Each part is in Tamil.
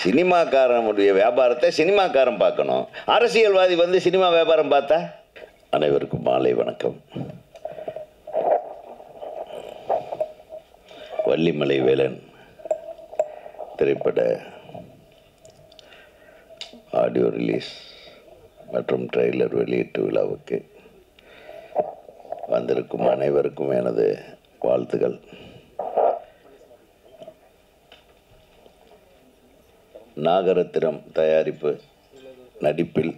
சினிமாக்காரனுடைய வியாபாரத்தை சினிமாக்காரன் பார்க்கணும். அரசியல்வாதி வந்து சினிமா வியாபாரம் பார்த்தா. அனைவருக்கும் மாலை வணக்கம். வள்ளிமலை வேலன் திரைப்பட ஆடியோ ரிலீஸ் மற்றும் ட்ரெய்லர் வெளியீட்டு விழாவுக்கு வந்திருக்கும் அனைவருக்கும் எனது வாழ்த்துக்கள். நாகரத்தினம் தயாரிப்பு நடிப்பில்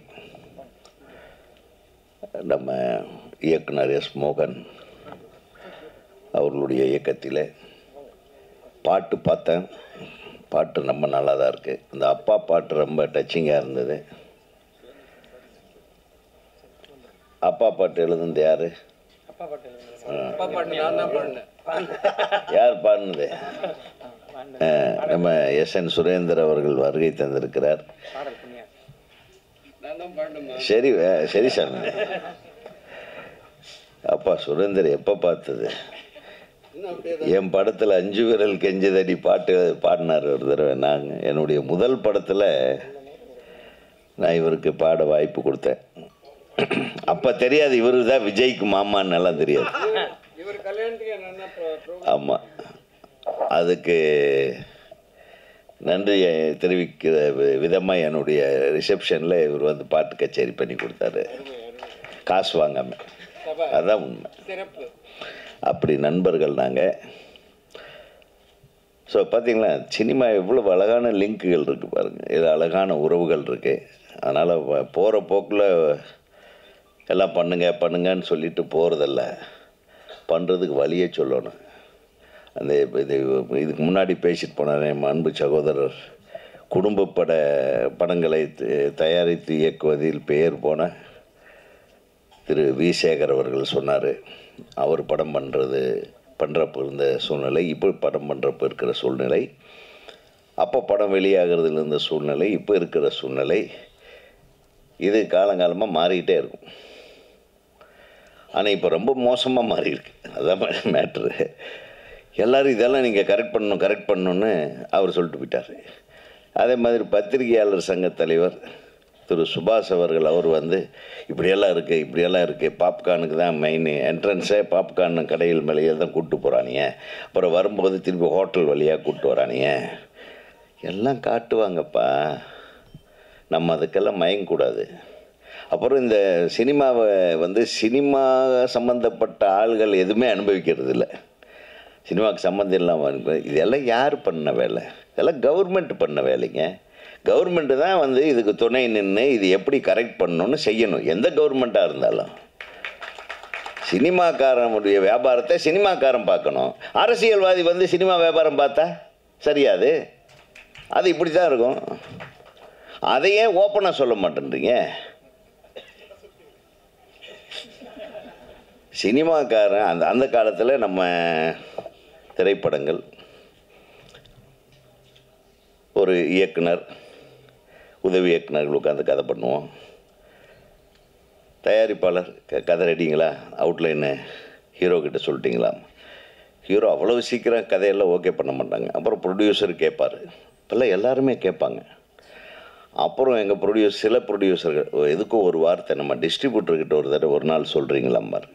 நம்ம இயக்குனர் எஸ் மோகன் அவர்களுடைய இயக்கத்தில் பாட்டு பார்த்தேன். பாட்டு ரொம்ப நல்லா தான் இருக்குது. இந்த அப்பா பாட்டு ரொம்ப டச்சிங்காக இருந்தது. அப்பா பாட்டு எழுதுனது யார்? யார் பாடினது? நம்ம எஸ்.என். சுரேந்தர் அவர்கள் வருகை தந்திருக்கிறார். சரி சரி சார். அப்பா சுரேந்தர் எப்போ பார்த்தது? என் படத்தில் 5 விரல் கெஞ்சதடி பாட்டு பாடினார் ஒரு தடவை. நாங்கள் என்னுடைய முதல் படத்தில் நான் இவருக்கு பாட வாய்ப்பு கொடுத்தேன். அப்போ தெரியாது இவரு தான் விஜய்க்கு மாமான்னு எல்லாம் தெரியாது. ஆமாம், அதுக்கு நன்றி தெரிவிக்கிற விதமாக என்னுடைய ரிசப்ஷனில் இவர் வந்து பாட்டு கச்சேரி பண்ணி கொடுத்தாரு, காசு வாங்காமல். அதுதான் உண்மை. அப்படி நண்பர்கள் நாங்கள். ஸோ பார்த்தீங்களா, சினிமா எவ்வளோ அழகான லிங்க்குகள் இருக்குது பாருங்கள். இது அழகான உறவுகள் இருக்குது. அதனால் போகிற போக்கில் எல்லாம் பண்ணுங்கன்னு சொல்லிட்டு போகிறதில்ல, பண்ணுறதுக்கு வழியே சொல்லணும். அந்த இதுக்கு முன்னாடி பேசிட்டு போனார் என் அன்பு சகோதரர், குடும்ப படங்களை தயாரித்து இயக்குவதில் பெயர் போன திரு வி. சேகர் அவர்கள் சொன்னார். அவர் படம் பண்ணுறப்போ இருந்த சூழ்நிலை, இப்போ படம் பண்ணுறப்போ இருக்கிற சூழ்நிலை, அப்போ படம் வெளியாகிறதுல இருந்த சூழ்நிலை, இப்போ இருக்கிற சூழ்நிலை, இது காலங்காலமாக மாறிக்கிட்டே இருக்கும். ஆனால் இப்போ ரொம்ப மோசமாக மாறி இருக்கு. அதுதான் மேட்ரு. எல்லோரும் இதெல்லாம் நீங்கள் கரெக்ட் பண்ணணுன்னு அவர் சொல்லிட்டு போயிட்டார். அதே மாதிரி பத்திரிகையாளர் சங்க தலைவர் திரு சுபாஷ் அவர்கள், அவர் வந்து இப்படியெல்லாம் இருக்குது, பாப்கார்னுக்கு தான் மெயின் என்ட்ரன்ஸே, பாப்கார்னு கடையில் மேலேயே தான் கூப்பிட்டு போகிறானிங்க, அப்புறம் வரும்போது திருப்பி ஹோட்டல் வழியாக கூப்பிட்டு வரானிங்க, எல்லாம் காட்டுவாங்கப்பா, நம்ம அதுக்கெல்லாம் மயங்கக்கூடாது. அப்புறம் இந்த சினிமாவை வந்து சினிமா சம்மந்தப்பட்ட ஆள்கள் எதுவுமே அனுபவிக்கிறது இல்லை. சினிமாவுக்கு சம்மந்தம் இல்லாமல் இதெல்லாம் யார் பண்ண வேலை? இதெல்லாம் கவர்மெண்ட் பண்ண வேலைங்க. கவர்மெண்ட்டு தான் வந்து இதுக்கு துணை நின்று இது எப்படி கரெக்ட் பண்ணணும்னு செய்யணும், எந்த கவர்மெண்ட்டாக இருந்தாலும். சினிமாக்காரனுடைய வியாபாரத்தை சினிமாக்காரன் பார்க்கணும். அரசியல்வாதி வந்து சினிமா வியாபாரம் பார்த்தா சரியாது. அது இப்படி தான் இருக்கும். அதையே ஓப்பனாக சொல்ல மாட்டேன்றீங்க. சினிமாக்காரன் அந்த காலத்தில் நம்ம திரைப்படங்கள், ஒரு இயக்குனர், உதவி இயக்குனர்கள் உட்காந்து கதை பண்ணுவோம். தயாரிப்பாளர் கதை ரெடிங்களா, அவுட்லைனு ஹீரோ கிட்ட சொல்லிட்டீங்களா? ஹீரோ அவ்வளவு சீக்கிரம் கதையெல்லாம் ஓகே பண்ண மாட்டாங்க. அப்புறம் ப்ரொடியூசர் கேட்பார். இப்போல்லாம் எல்லாருமே கேட்பாங்க. அப்புறம் எங்கள் சில ப்ரொடியூசர்கள் எதுக்கும் ஒரு வார்த்தை, நம்ம டிஸ்ட்ரிபியூட்டர்கிட்ட ஒரு தடவை ஒரு நாள் சொல்கிறீங்களாம்பார்.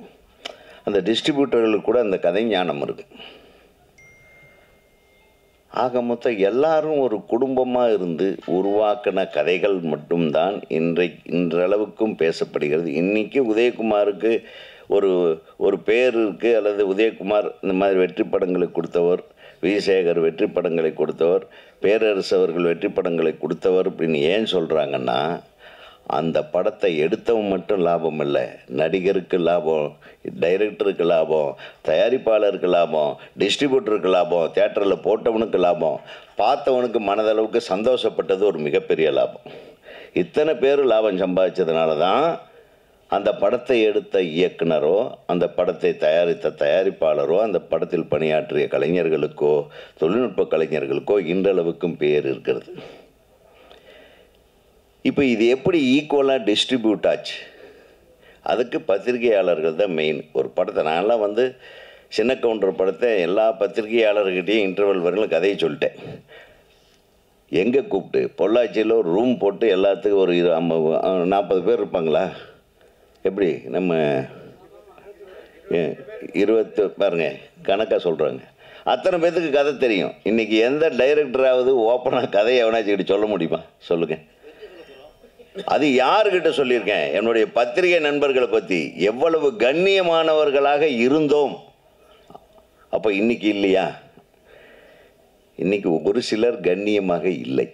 அந்த டிஸ்ட்ரிபியூட்டர்களுக்கு கூட அந்த கதை ஞானம் இருக்குது. ஆக மொத்தம் எல்லாரும் ஒரு குடும்பமாக இருந்து உருவாக்கின கதைகள் மட்டும்தான் இன்றளவுக்கும் பேசப்படுகிறது. இன்றைக்கி உதயகுமாருக்கு ஒரு பேர் இருக்குது, அல்லது உதயகுமார் இந்த மாதிரி வெற்றி படங்களை கொடுத்தவர், வி. சேகர் வெற்றி படங்களை கொடுத்தவர், பேரரசு அவர்கள் வெற்றி படங்களை கொடுத்தவர் அப்படின்னு ஏன் சொல்கிறாங்கன்னா, அந்த படத்தை எடுத்தவன் மட்டும் லாபம் இல்லை, நடிகருக்கு லாபம், டைரக்டருக்கு லாபம், தயாரிப்பாளருக்கு லாபம், டிஸ்ட்ரிபியூட்டருக்கு லாபம், தியேட்டரில் போட்டவனுக்கு லாபம், பார்த்தவனுக்கு மனதளவுக்கு சந்தோஷப்பட்டது ஒரு மிகப்பெரிய லாபம். இத்தனை பேர் லாபம் சம்பாதிச்சதுனால தான் அந்த படத்தை எடுத்த இயக்குனரோ, அந்த படத்தை தயாரித்த தயாரிப்பாளரோ, அந்த படத்தில் பணியாற்றிய கலைஞர்களுக்கோ, தொழில்நுட்ப கலைஞர்களுக்கோ இன்றளவுக்கும் பேர் இருக்கிறது. இப்போ இது எப்படி ஈக்குவலாக டிஸ்ட்ரிபியூட் ஆச்சு? அதுக்கு பத்திரிகையாளர்கள் தான் மெயின். ஒரு படத்தை நான்லாம் வந்து சின்ன கவுண்டர் படத்தை எல்லா பத்திரிகையாளர்கிட்டையும் இன்டர்வல் வரையிலும் கதையை சொல்லிட்டேன். எங்கே கூப்பிட்டு பொள்ளாச்சியில் ஒரு ரூம் போட்டு எல்லாத்துக்கும் ஒரு 40 பேர் இருப்பாங்களா? எப்படி நம்ம 20 பாருங்க கணக்காக சொல்கிறாங்க. அத்தனை பேர்த்துக்கு கதை தெரியும். இன்றைக்கி எந்த டைரக்டராவது ஓப்பனாக கதையை எவனாச்சுக்கிட்டு சொல்ல முடியுமா? சொல்லுங்கள். அது யாருக்கிட்ட சொல்லியிருக்கேன்? என்னுடைய பத்திரிகை நண்பர்களை பற்றி எவ்வளவு கண்ணியமானவர்களாக இருந்தோம். அப்போ இன்னைக்கு இல்லையா? இன்னைக்கு ஒரு சிலர் கண்ணியமாக இல்லை.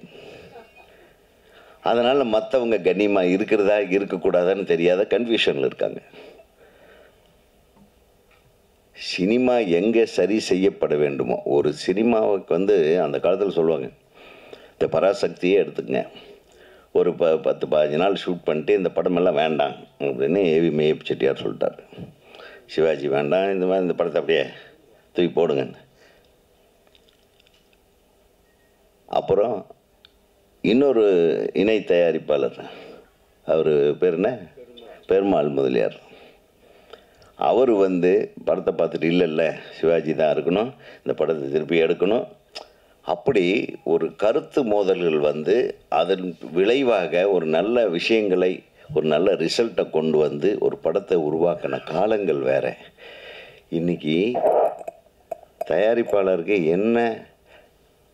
அதனால் மற்றவங்க கண்ணியமாக இருக்கிறதா இருக்கக்கூடாதான்னு தெரியாத கன்ஃபியூஷனில் இருக்காங்க. சினிமா எங்கே சரி செய்யப்பட வேண்டுமோ, ஒரு சினிமாவுக்கு அந்த காலத்தில் சொல்லுவாங்க, இந்த பராசக்தியே எடுத்துக்கங்க, ஒரு 10-15 நாள் ஷூட் பண்ணிட்டு இந்த படமெல்லாம் வேண்டாம் அப்படின்னு ஏவி மேயப் செட்டியார் சொல்லிட்டார். சிவாஜி வேண்டாம், இந்த மாதிரி இந்த படத்தை அப்படியே தூக்கி போடுங்க. அப்புறம் இன்னொரு இணை தயாரிப்பாளர், அவர் பேர் என்ன, பெருமாள் முதலியார், அவர் படத்தை பார்த்துட்டு இல்லை சிவாஜி தான் இருக்கணும், இந்த படத்தை திருப்பி எடுக்கணும். அப்படி ஒரு கருத்து மோதல்கள் அதன் விளைவாக ஒரு நல்ல விஷயங்களை, ஒரு நல்ல ரிசல்ட்டை கொண்டு ஒரு படத்தை உருவாக்கின காலங்கள் வேற. இன்றைக்கி தயாரிப்பாளருக்கு என்ன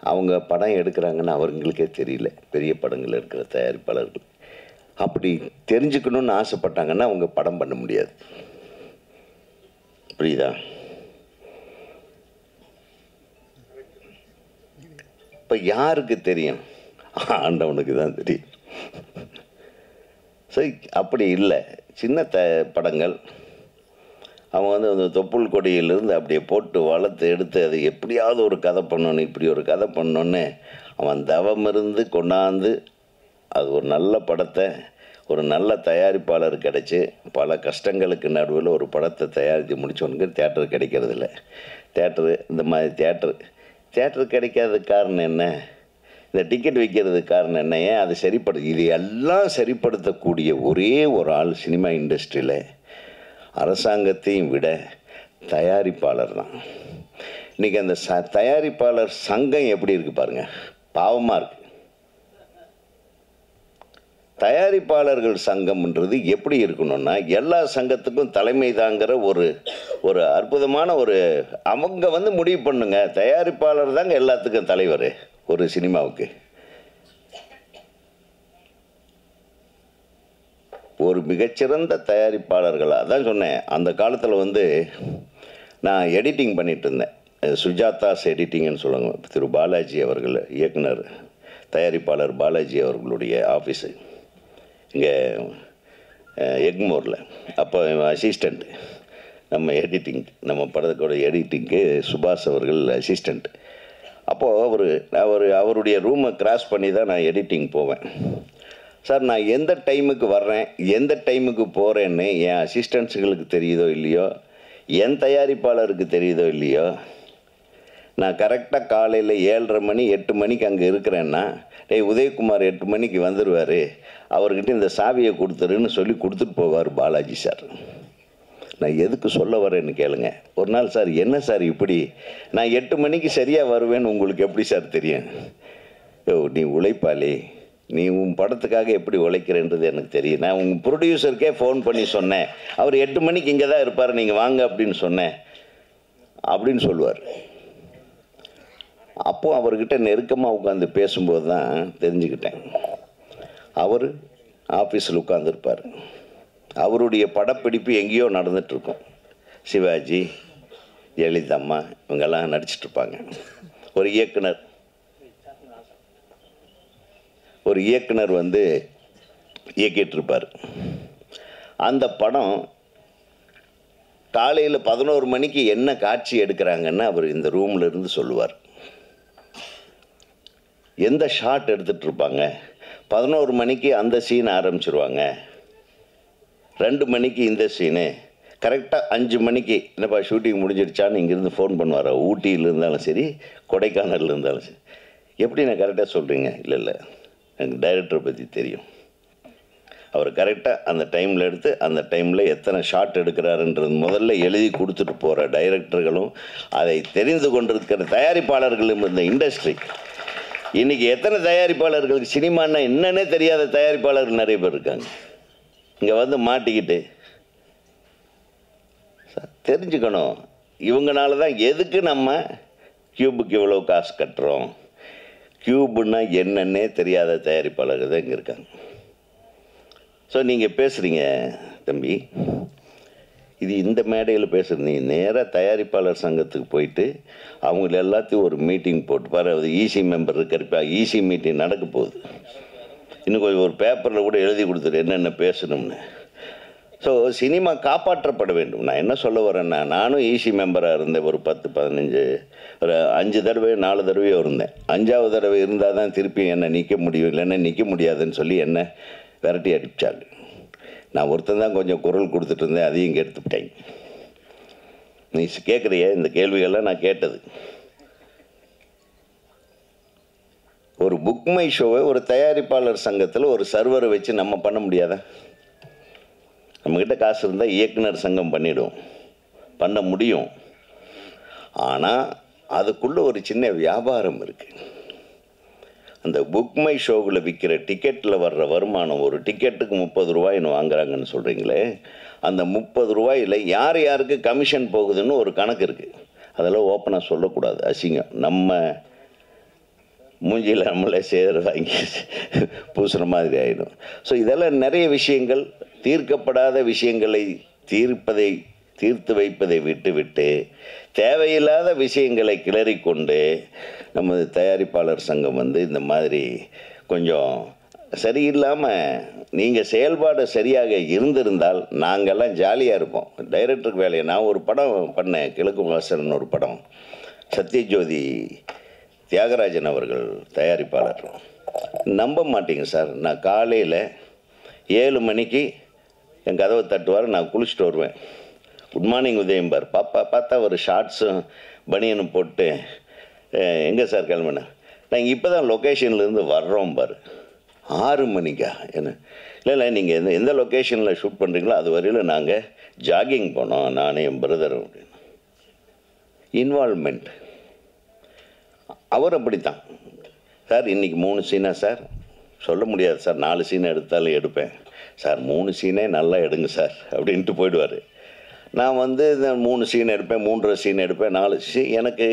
அவங்க படம் எடுக்கிறாங்கன்னு அவங்களுக்கே தெரியல. பெரிய படங்கள் எடுக்கிற தயாரிப்பாளர்கள் அப்படி தெரிஞ்சுக்கணுன்னு ஆசைப்பட்டாங்கன்னா அவங்க படம் பண்ண முடியாது. புரியுதா? இப்போ யாருக்கு தெரியும்? ஆண்டவனுக்கு தான் தெரியும். சரி, அப்படி இல்லை. சின்ன படங்கள் அவங்க அந்த தொப்புள் கொடியிலிருந்து அப்படியே போட்டு வளர்த்து எடுத்து அது எப்படியாவது ஒரு கதை பண்ணணும், இப்படி ஒரு கதை பண்ணோன்னு அவன் தவம் இருந்து கொண்டாந்து அது ஒரு நல்ல படத்தை ஒரு நல்ல தயாரிப்பாளர் கிடச்சி பல கஷ்டங்களுக்கு நடுவில் ஒரு படத்தை தயாரித்து முடித்தவனுக்கு தேட்டர் கிடைக்கிறது இல்லை. தேட்டரு இந்த மாதிரி தேட்டரு கிடைக்காததுக்கு காரணம் என்ன? இந்த டிக்கெட் விற்கிறதுக்கு காரணம் என்ன? ஏன் அது இது எல்லாம் சரிப்படுத்தக்கூடிய ஒரே ஒரு ஆள் சினிமா இண்டஸ்ட்ரியில் அரசாங்கத்தையும் விட தயாரிப்பாளர் தான். இன்றைக்கி அந்த தயாரிப்பாளர் சங்கம் எப்படி இருக்குது பாருங்கள், பாவமாக இருக்குது. தயாரிப்பாளர்கள் சங்கம்ன்றது எப்படி இருக்கணும்னா எல்லா சங்கத்துக்கும் தலைமை தாங்கிற ஒரு அற்புதமான அவங்க முடிவு பண்ணுங்க. தயாரிப்பாளர் தாங்க எல்லாத்துக்கும் தலைவர் ஒரு சினிமாவுக்கு. ஒரு மிகச்சிறந்த தயாரிப்பாளர்களாக தான் சொன்னேன். அந்த காலத்தில் நான் எடிட்டிங் பண்ணிகிட்டு இருந்தேன். சுஜாதாஸ் எடிட்டிங்னு சொல்லுவாங்க. திரு பாலாஜி அவர்கள் இயக்குனர், தயாரிப்பாளர் பாலாஜி அவர்களுடைய ஆஃபீஸு இங்கே எக்மோரில். அப்போ அசிஸ்டண்ட் நம்ம எடிட்டிங், நம்ம படத்தோட எடிட்டிங்க்கு சுபாஷ் அவர்கள் அசிஸ்டண்ட். அப்போது அவருடைய ரூமை கிராஸ் பண்ணி தான் நான் எடிட்டிங் போவேன். சார், நான் எந்த டைமுக்கு வர்றேன், எந்த டைமுக்கு போகிறேன்னு என் அசிஸ்டண்ட்ஸுகளுக்கு தெரியுதோ இல்லையோ, என் தயாரிப்பாளருக்கு தெரியுதோ இல்லையோ, நான் கரெக்டாக காலையில் 7:30 மணி 8 மணிக்கு அங்கே இருக்கிறேன்னா, உதயகுமார் 8 மணிக்கு வந்துடுவார், அவர்கிட்ட இந்த சாவியை கொடுத்துருன்னு சொல்லி கொடுத்துட்டு போவார் பாலாஜி சார். நான் எதுக்கு சொல்ல வரேன்னு கேளுங்க. ஒரு நாள், சார் என்ன சார் இப்படி, நான் 8 மணிக்கு சரியாக வருவேன்னு உங்களுக்கு எப்படி சார் தெரியும்? நீ உழைப்பாளி, நீ உன் படத்துக்காக எப்படி உழைக்கிறேன்றது எனக்கு தெரியும். நான் உங்கள் ப்ரொடியூசருக்கே ஃபோன் பண்ணி சொன்னேன், அவர் 8 மணிக்கு இங்கே தான் இருப்பார், நீங்கள் வாங்க அப்படின்னு சொன்னேன் அப்படின்னு சொல்லுவார். அப்போது அவர்கிட்ட நெருக்கமாக உட்காந்து பேசும்போது தான் தெரிஞ்சுக்கிட்டேன். அவர் ஆஃபீஸில் உட்காந்துருப்பார், அவருடைய படப்பிடிப்பு எங்கேயோ நடந்துகிட்ருக்கும். சிவாஜி, ஜெயலலிதாம்மா இவங்கெல்லாம் நடிச்சிட்ருப்பாங்க. ஒரு இயக்குனர் இயக்கிட்டுருப்பார். அந்த படம் காலையில் 11 மணிக்கு என்ன காட்சி எடுக்கிறாங்கன்னு அவர் இந்த ரூமில் இருந்து சொல்லுவார். எந்த ஷாட் எடுத்துகிட்ருப்பாங்க, 11 மணிக்கு அந்த சீன் ஆரம்பிச்சிருவாங்க, 2 மணிக்கு இந்த சீனு, கரெக்டாக 5 மணிக்கு என்னப்பா ஷூட்டிங் முடிஞ்சிடுச்சான்னு இங்கேருந்து ஃபோன் பண்ணுவார். ஊட்டியில் இருந்தாலும் சரி, கொடைக்கானலில் இருந்தாலும் சரி. எப்படி நான் கரெக்டாக சொல்கிறீங்க? இல்லை, எனக்கு டைரக்டரை பற்றி தெரியும். அவர் கரெக்டாக அந்த டைமில் எடுத்து அந்த டைமில் எத்தனை ஷாட் எடுக்கிறாருன்றது முதல்ல எழுதி கொடுத்துட்டு போகிற டைரக்டர்களும் அதை தெரிந்து கொண்டிருக்கிற தயாரிப்பாளர்களும் இந்த இண்டஸ்ட்ரி இன்றைக்கி எத்தனை தயாரிப்பாளர்களுக்கு சினிமான்னா என்னன்னே தெரியாத தயாரிப்பாளர்கள் நிறைய பேர் இருக்காங்க. இங்கே வந்து மாட்டிக்கிட்டு தெரிஞ்சுக்கணும். இவங்கனால தான் எதுக்கு நம்ம கியூபுக்கு இவ்வளோ காசு கட்டுறோம், கியூபுன்னா என்னன்னே தெரியாத தயாரிப்பாளர்கள் தான் இங்கே இருக்காங்க. ஸோ நீங்கள் பேசுகிறீங்க தம்பி, இது இந்த மேடையில் பேசுகிறீங்க. நேராக தயாரிப்பாளர் சங்கத்துக்கு போயிட்டு அவங்கள எல்லாத்தையும் ஒரு மீட்டிங் போட்டு பாரு. அது ஈசி மெம்பர் இருக்கிறப்ப ஈசி மீட்டிங் நடக்க போகுது. இன்னும் கொஞ்சம் ஒரு பேப்பரில் கூட எழுதி கொடுத்துரு என்னென்ன பேசணும்னு. ஸோ சினிமா காப்பாற்றப்பட வேண்டும். நான் என்ன சொல்ல வரேன்னா, நானும் ஈசி மெம்பராக இருந்தேன். ஒரு 10-15 ஒரு 5 தடவை 4 தடவையோ இருந்தேன். 5ஆவது தடவை இருந்தால் தான் திருப்பி என்னை நிற்க முடியும், இல்லைன்னா நிற்க முடியாதுன்னு சொல்லி என்னை விரட்டி அடிச்சாங்க. நான் ஒருத்தன் தான் கொஞ்சம் குரல் கொடுத்துட்டு இருந்தேன், அதையும் கெடுத்துவிட்டாங்க. நீ கேட்குறிய இந்த கேள்விகள்லாம் நான் கேட்டது. ஒரு புக் மை ஷோவை ஒரு தயாரிப்பாளர் சங்கத்தில் ஒரு சர்வரை வச்சு நம்ம பண்ண முடியாதா? நம்மக்கிட்ட காசு இருந்தால் இயக்குனர் சங்கம் பண்ணிவிடும், பண்ண முடியும். ஆனால் அதுக்குள்ளே ஒரு சின்ன வியாபாரம் இருக்குது. அந்த புக் மை ஷோவில் விற்கிற டிக்கெட்டில் வர்ற வருமானம், ஒரு டிக்கெட்டுக்கு 30 ரூபாய்னு வாங்குறாங்கன்னு சொல்கிறீங்களே, அந்த 30 ரூபாயில் யார் யாருக்கு கமிஷன் போகுதுன்னு ஒரு கணக்கு இருக்குது. அதெல்லாம் ஓப்பனாக சொல்லக்கூடாது, அசிங்கம். நம்ம மூஞ்சியில் நம்மளே சேர் வாங்கி பூசுகிற மாதிரி ஆகிடும். ஸோ இதெல்லாம் நிறைய விஷயங்கள், தீர்க்கப்படாத விஷயங்களை தீர்த்து வைப்பதை விட்டு தேவையில்லாத விஷயங்களை கிளறிக்கொண்டு நமது தயாரிப்பாளர் சங்கம் வந்து இந்த மாதிரி கொஞ்சம் சரியில்லாமல், நீங்கள் செயல்பாடு சரியாக இருந்திருந்தால் நாங்கள்லாம் ஜாலியாக இருப்போம். டைரக்டருக்கு வேலையை நான் ஒரு படம் பண்ணேன், கிழக்கு வாசல்னு ஒரு படம். சத்யஜோதி தியாகராஜன் அவர்கள் தயாரிப்பாளர். நம்ப மாட்டீங்க சார், நான் காலையில் 7 மணிக்கு என் கதவை தட்டுவார், நான் குளிச்சுட்டு வருவேன். குட் மார்னிங் உதயம்பார். பார்த்தா ஒரு ஷார்ட்ஸும் பனியனும் போட்டு, எங்கே சார் கிளம்புனேன், நாங்கள் இப்போ தான் லொக்கேஷன்லேருந்து வர்றோம் பாரு. 6 மணிக்கா? என்ன இல்லை நீங்கள் எந்த லொக்கேஷனில் ஷூட் பண்ணுறீங்களோ அது வரையில் நாங்கள் ஜாகிங் போனோம், நானே என் பிரதரும். அப்படின்னு இன்வால்மெண்ட். அவர் அப்படித்தான் சார். இன்றைக்கி 3 சீனா சார்? சொல்ல முடியாது சார், 4 சீனை எடுத்தாலும் எடுப்பேன் சார். 3 சீனே நல்லா எடுங்க சார் அப்படின்ட்டு போயிடுவார். நான் வந்து இந்த 3 சீன் எடுப்பேன், 3.5 சீன் எடுப்பேன், 4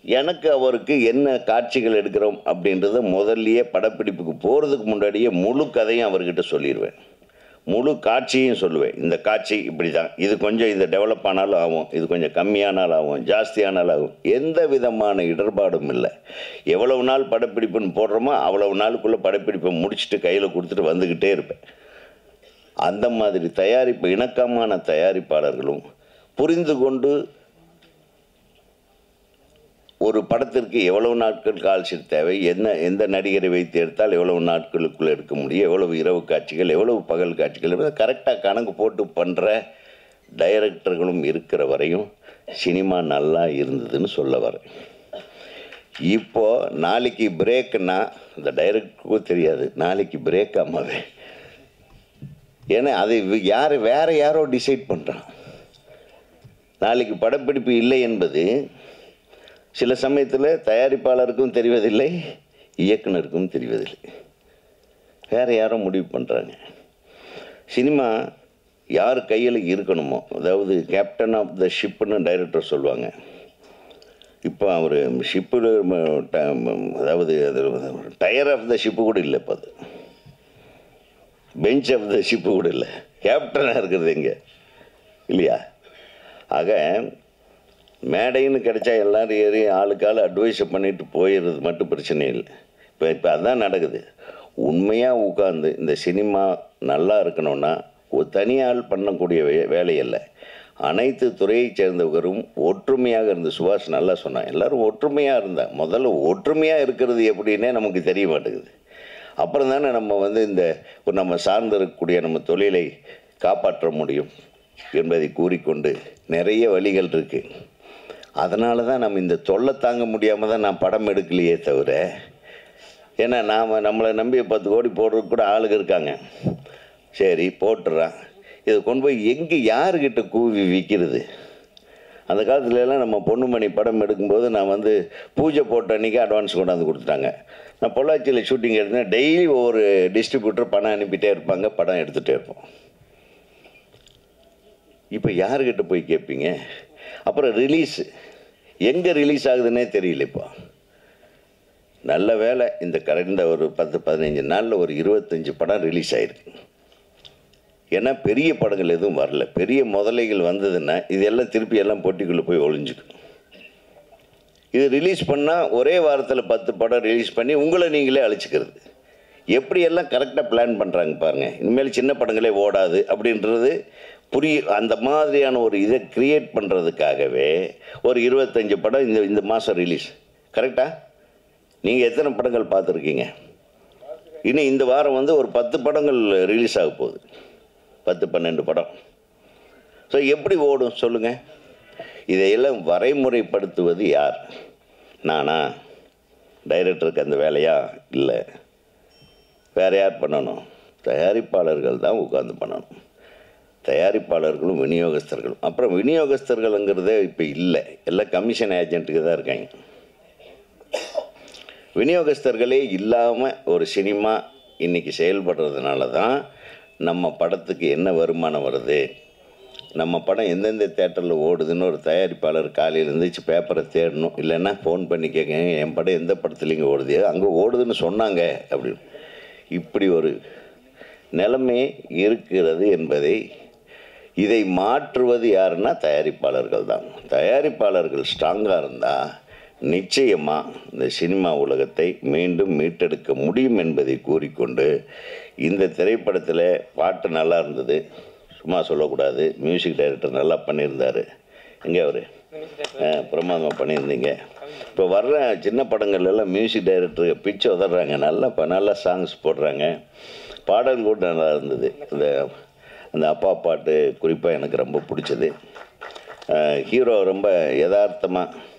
எனக்கு அவருக்கு என்ன காட்சிகள் எடுக்கிறோம் அப்படின்றத முதல்லையே படப்பிடிப்புக்கு போகிறதுக்கு முன்னாடியே முழு கதையும் அவர்கிட்ட சொல்லிடுவேன். முழு காட்சியும் சொல்லுவேன். இந்த காட்சி இப்படி தான், இது கொஞ்சம் இது டெவலப் ஆனாலும் ஆகும், இது கொஞ்சம் கம்மியானாலும் ஆகும், ஜாஸ்தியானாலும் ஆகும். எந்த விதமான இடர்பாடும் இல்லை. எவ்வளவு நாள் படப்பிடிப்புன்னு போடுறோமோ அவ்வளவு நாளுக்குள்ளே படப்பிடிப்பை முடிச்சுட்டு கையில் கொடுத்துட்டு வந்துக்கிட்டே இருப்பேன். அந்த மாதிரி தயாரிப்பு இணக்கமான தயாரிப்பாளர்களும் புரிந்து கொண்டு ஒரு படத்திற்கு எவ்வளவு நாட்கள் கால்ஷீட் தேவை, எந்த நடிகரை வைத்து எடுத்தால் எவ்வளவு நாட்களுக்குள்ளே எடுக்க முடியும், எவ்வளவு இரவு காட்சிகள், எவ்வளவு பகல் காட்சிகள், கரெக்டாக கணக்கு போட்டு பண்ணுற டைரக்டர்களும் இருக்கிற வரையும் சினிமா நல்லா இருந்ததுன்னு சொல்ல வரேன். இப்போது நாளைக்கு பிரேக்குன்னா இந்த டைரக்டருக்கும் தெரியாது நாளைக்கு பிரேக் ஆமாவே. ஏன்னா அது வேறு யாரோ டிசைட் பண்ணுறான். நாளைக்கு படப்பிடிப்பு இல்லை என்பது சில சமயத்தில் தயாரிப்பாளருக்கும் தெரிவதில்லை, இயக்குனருக்கும் தெரிவதில்லை. வேறு யாரோ முடிவு பண்ணுறாங்க. சினிமா யார் கையில் இருக்கணுமோ, அதாவது கேப்டன் ஆஃப் த ஷிப்புன்னு டைரக்டர் சொல்லுவாங்க. இப்போ அவர் ஷிப்பு, அதாவது அது டயர் ஆஃப் த ஷிப்பு கூட இல்லை, இப்போ அது பெஞ்ச் ஆஃப் த ஷிப்பு கூட இல்லை, கேப்டனாக இருக்கிறது எங்கே இல்லையா? ஆக மேடைன்னு கிடைச்சா எல்லோரும் ஏறி ஆளுக்கால் அட்வைஸை பண்ணிட்டு போயிடுறது மட்டும் பிரச்சனை இல்லை. இப்போ அதுதான் நடக்குது. உண்மையாக உட்காந்து இந்த சினிமா நல்லா இருக்கணும்னா ஒரு தனியால் பண்ணக்கூடிய வேலையல்ல, அனைத்து துறையை சேர்ந்தவரும் ஒற்றுமையாக இருந்து. சுபாஷ் நல்லா சொன்னான், எல்லோரும் ஒற்றுமையாக இருந்தால். முதல்ல ஒற்றுமையாக இருக்கிறது எப்படின்னே நமக்கு தெரிய மாட்டேங்குது. அப்புறம் தானே நம்ம வந்து நம்ம சார்ந்திருக்கக்கூடிய நம்ம தொழிலை காப்பாற்ற முடியும் என்பதை கூறிக்கொண்டு நிறைய வழிகள் இருக்குது. அதனால தான் நம்ம இந்த தொல்லை தாங்க முடியாமல் தான் நான் படம் எடுக்கலையே தவிர, ஏன்னா நம்மளை நம்பி 10 கோடி போடுறதுக்கு கூட ஆளுங்க இருக்காங்க. சரி போட்டுறான், இதை கொண்டு போய் எங்கே யாருக்கிட்ட கூவி விற்கிறது? அந்த காலத்துலலாம் நம்ம பொண்ணுமணி படம் எடுக்கும்போது நான் வந்து பூஜை போட்ட அன்றைக்கி அட்வான்ஸ் கொண்டாந்து கொடுத்துட்டாங்க. நான் பொள்ளாச்சியில் ஷூட்டிங் எடுத்தேன். டெய்லி ஒவ்வொரு டிஸ்ட்ரிபியூட்டர் பணம் அனுப்பிட்டே இருப்பாங்க, படம் எடுத்துகிட்டே இருப்போம். இப்போ யாருக்கிட்ட போய் கேட்பீங்க? அப்புறம் ரிலீஸ் எங்கே ரிலீஸ் ஆகுதுன்னே தெரியல. இப்போ நல்ல வேலை இந்த கடந்த ஒரு 10-15 நாளில் ஒரு 25 படம் ரிலீஸ் ஆகிருக்கு. ஏன்னா பெரிய படங்கள் எதுவும் வரல. பெரிய முதலைகள் வந்ததுன்னா இதெல்லாம் திருப்பி எல்லாம் போட்டிக்குள்ளே போய் ஒளிஞ்சுக்கும். இது ரிலீஸ் பண்ணால் ஒரே வாரத்தில் 10 படம் ரிலீஸ் பண்ணி உங்களை நீங்களே அழிச்சிக்கிறது. எப்படியெல்லாம் கரெக்டாக பிளான் பண்ணுறாங்க பாருங்கள். இனிமேல் சின்ன படங்களே ஓடாது அப்படின்றது அந்த மாதிரியான ஒரு இதை க்ரியேட் பண்ணுறதுக்காகவே ஒரு 25 படம் இந்த மாதம் ரிலீஸ். கரெக்டாக? நீங்கள் எத்தனை படங்கள் பார்த்துருக்கீங்க? இன்னும் இந்த வாரம் வந்து ஒரு 10 படங்கள் ரிலீஸ் ஆக போகுது. 10-12 படம். ஸோ எப்படி ஓடும் சொல்லுங்கள்? இதையெல்லாம் வரைமுறைப்படுத்துவது யார்? நானா? டைரக்டருக்கு அந்த வேலையா? இல்லை. வேறு யார் பண்ணணும்? தயாரிப்பாளர்கள் தான் உட்காந்து பண்ணணும். தயாரிப்பாளர்களும் விநியோகஸ்தர்களும். அப்புறம் விநியோகஸ்தர்கள்ங்கிறதே இப்போ இல்லை, எல்லாம் கமிஷன் ஏஜென்ட்டுக்கு தான் இருக்காங்க. விநியோகஸ்தர்களே இல்லாமல் ஒரு சினிமா இன்றைக்கி செயல்படுறதுனால தான் நம்ம படத்துக்கு என்ன வருமானம் வருது, நம்ம படம் எந்தெந்த தேட்டரில் ஓடுதுன்னு ஒரு தயாரிப்பாளர் காலையில் இருந்துச்சு பேப்பரை தேடணும். இல்லைன்னா ஃபோன் பண்ணி கேட்குங்க, என் படம் எந்த படத்துலேங்க ஓடுது, அங்கே ஓடுதுன்னு சொன்னாங்க அப்படின்னு. இப்படி ஒரு நிலைமை இருக்கிறது என்பதை இதை மாற்றுவது யாருன்னா தயாரிப்பாளர்கள் தான். தயாரிப்பாளர்கள் ஸ்ட்ராங்காக இருந்தால் நிச்சயமாக இந்த சினிமா உலகத்தை மீண்டும் மீட்டெடுக்க முடியும் என்பதை கூறிக்கொண்டு, இந்த திரைப்படத்தில் பாட்டு நல்லா இருந்தது, சும்மா சொல்லக்கூடாது. மியூசிக் டைரக்டர் நல்லா பண்ணியிருந்தார். எங்கே அவர் பிரமாதமாக பண்ணியிருந்தீங்க. இப்போ வர்ற சின்ன படங்கள்லாம் மியூசிக் டைரக்டர் பிச்சு உதறாங்க, நல்லா சாங்ஸ் போடுறாங்க. பாடல் கூட நல்லா இருந்தது. அந்த அப்பா பாட்டு குறிப்பாக எனக்கு ரொம்ப பிடிச்சது. ஹீரோ ரொம்ப யதார்த்தமாக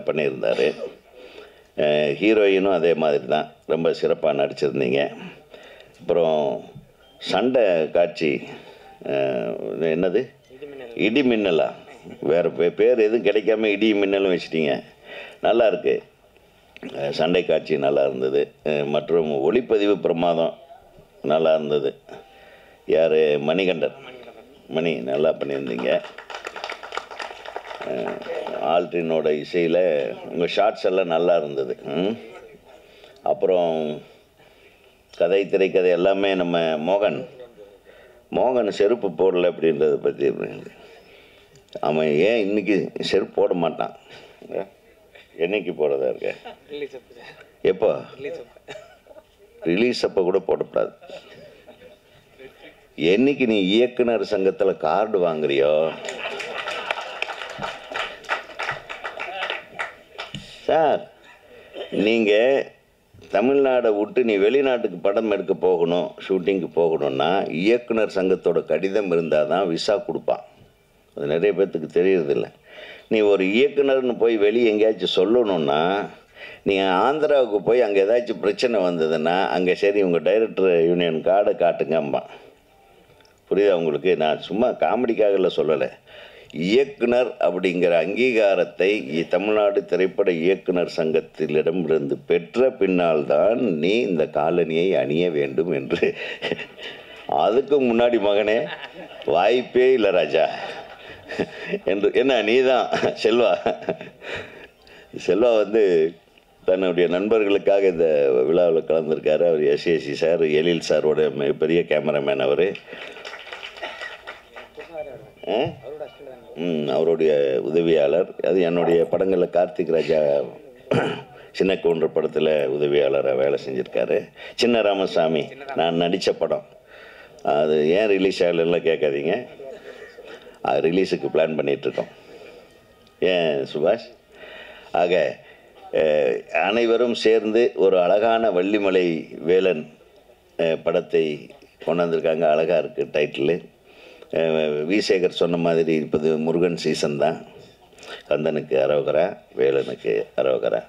பண்ணியிருந்தார். ஹீரோயினும் அதே மாதிரி தான் ரொம்ப சிறப்பாக நடிச்சிருந்தீங்க. அப்புறம் சண்டை காட்சி என்னது இடி மின்னலா, வேறு பேர் எதுவும் கிடைக்காம இடி மின்னலும் வச்சிட்டிங்க. நல்லா இருக்கு. சண்டை காட்சி நல்லா இருந்தது. மற்றும் ஒளிப்பதிவு பிரமாதம் நல்லா இருந்தது. யார்? மணிகண்டன். மணி நல்லா பண்ணியிருந்தீங்க. ஆல்ட்ரினோட இசையில் உங்கள் ஷார்ட்ஸ் எல்லாம் நல்லா இருந்தது. அப்புறம் கதை திரைக்கதை எல்லாமே நம்ம மோகன் செருப்பு போடலை அப்படின்றத பற்றி. அவன் ஏன் இன்றைக்கி செருப்பு போட மாட்டான்? என்னைக்கு போடுறதா இருக்க? எப்போ ரிலீஸ் அப்போ கூட போடக்கூடாது. என்னைக்கு நீ இயக்குனர் சங்கத்தில் கார்டு வாங்குறியோ, சார் நீங்கள் தமிழ்நாடை விட்டு நீ வெளிநாட்டுக்கு படம் எடுக்க போகணும், ஷூட்டிங்க்கு போகணுன்னா இயக்குனர் சங்கத்தோட கடிதம் இருந்தால் தான் விசா கொடுப்பான். அது நிறைய பேர்த்துக்கு தெரியறதில்ல. நீ ஒரு இயக்குனர்னு போய் வெளியே எங்கேயாச்சும் சொல்லணுன்னா, நீங்கள் ஆந்திராவுக்கு போய் அங்கே ஏதாச்சும் பிரச்சனை வந்ததுன்னா அங்கே சரி உங்கள் டைரக்டர் யூனியன் கார்டை காட்டுங்கம்மா. புரியுதா உங்களுக்கு? நான் சும்மா காமெடிக்காக சொல்லலை. இயக்குனர் அப்படிங்கிற அங்கீகாரத்தை தமிழ்நாடு திரைப்பட இயக்குனர் சங்கத்திலிடமிருந்து பெற்ற பின்னால் தான் நீ இந்த காலனியை அணிய வேண்டும் என்று. அதுக்கு முன்னாடி மகனே வாய்ப்பே இல்லை ராஜா என்று. என்ன நீ தான் செல்வா வந்து தன்னுடைய நண்பர்களுக்காக இந்த விழாவில் கலந்துருக்காரு. அவர் எஸ்ஏசி சார், எழில் சாரோட மிகப்பெரிய கேமராமேன் அவர். அவருடைய உதவியாளர். அது என்னுடைய படங்களில் கார்த்திக் ராஜா சின்ன கவுண்டர் படத்தில் உதவியாளராக வேலை செஞ்சுருக்காரு. சின்ன ராமசாமி நான் நடித்த படம், அது ஏன் ரிலீஸ் ஆகலாம் கேட்காதீங்க. அது ரிலீஸுக்கு பிளான் பண்ணிகிட்ருக்கோம். ஏன் சுபாஷ்? ஆக அனைவரும் சேர்ந்து ஒரு அழகான வள்ளிமலை வேலன் படத்தை கொண்டாந்துருக்காங்க. அழகாக இருக்குது டைட்டிலு. விசேகர் சொன்ன மாதிரி இப்போது முருகன் சீசன் தான். கந்தனுக்கு அரோகரா, வேலனுக்கு அரோகரா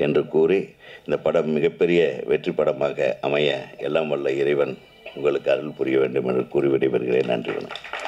என்று கூறி இந்த படம் மிகப்பெரிய வெற்றி படமாக அமைய எல்லாம் வல்ல இறைவன் உங்களுக்கு அருள் புரிய வேண்டும் என்று கூறி விடைபெறுகிறேன். நன்றி. வணக்கம்.